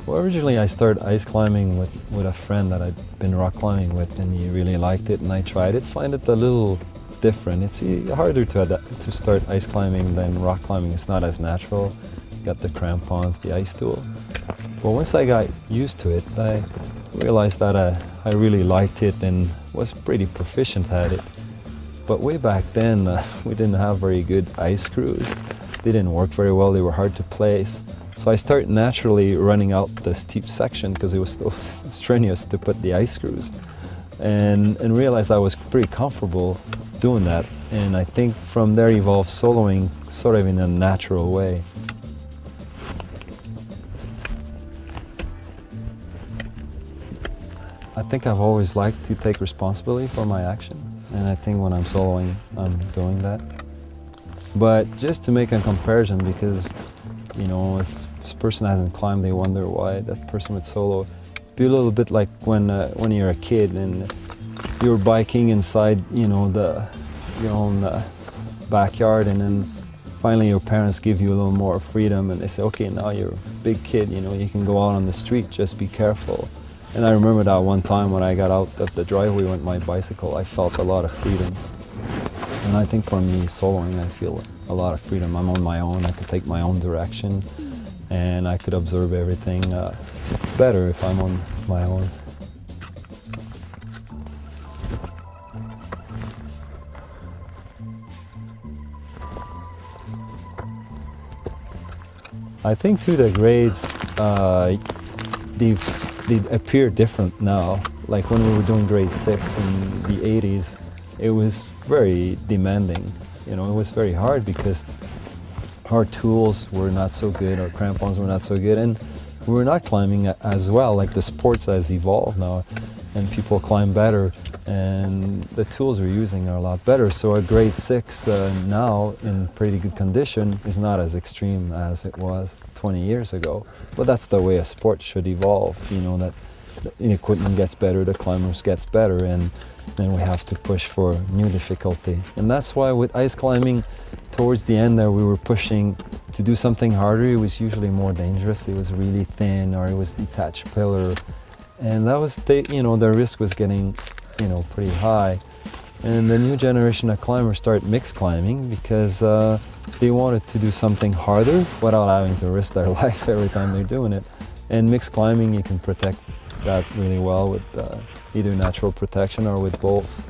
Well, originally I started ice climbing with a friend that I'd been rock climbing with, and he really liked it, and I tried it. Find it a little different. It's harder to start ice climbing than rock climbing. It's not as natural. You got the crampons, the ice tool. But once I got used to it, I realized that I really liked it and was pretty proficient at it. But way back then, we didn't have very good ice screws. They didn't work very well. They were hard to place. So I started naturally running out the steep section because it was so strenuous to put the ice screws, and realized I was pretty comfortable doing that. And I think from there evolved soloing sort of in a natural way. I think I've always liked to take responsibility for my action, and I think when I'm soloing, I'm doing that. But just to make a comparison, because you know, if this person hasn't climbed, they wonder why that person would solo. Be a little bit like when you're a kid and you're biking inside, you know, your own backyard, and then finally your parents give you a little more freedom, and they say, okay, now you're a big kid, you know, you can go out on the street, just be careful. And I remember that one time when I got out of the driveway with my bicycle, I felt a lot of freedom. And I think for me, soloing, I feel a lot of freedom. I'm on my own, I could take my own direction, and I could observe everything better if I'm on my own. I think through the grades, they appear different now. Like when we were doing grade 6 in the 80s, it was very demanding. You know, it was very hard because our tools were not so good, our crampons were not so good, and we were not climbing as well. Like the sports has evolved now, and people climb better, and the tools we're using are a lot better. So a grade 6 now in pretty good condition is not as extreme as it was 20 years ago. But that's the way a sport should evolve, you know, that the equipment gets better, the climbers gets better, and then we have to push for new difficulty. And that's why with ice climbing, towards the end there, we were pushing to do something harder. It was usually more dangerous. It was really thin, or it was detached pillar. And that was, you know, the risk was getting, you know, pretty high. And the new generation of climbers started mixed climbing because they wanted to do something harder without having to risk their life every time they're doing it. And mixed climbing, you can protect that really well with either natural protection or with bolts.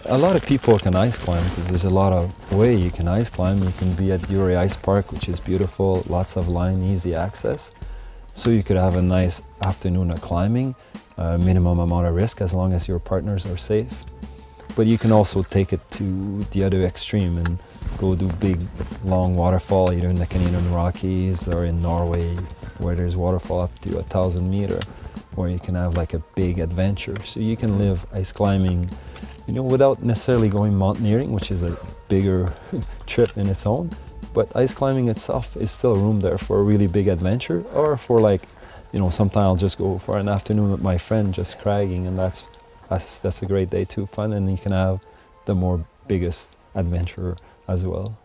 A lot of people can ice climb because there's a lot of way you can ice climb. You can be at Duray Ice Park, which is beautiful, lots of line, easy access. So you could have a nice afternoon of climbing, minimum amount of risk as long as your partners are safe. But you can also take it to the other extreme and go do big, long waterfall, either in the Canadian Rockies or in Norway, where there's waterfall up to 1,000 meters, where you can have like a big adventure. So you can live ice climbing, you know, without necessarily going mountaineering, which is a bigger trip in its own. But ice climbing itself is still room there for a really big adventure, or for like, you know, sometimes I'll just go for an afternoon with my friend just cragging, and that's a great day too, fun, and you can have the more biggest adventure as well.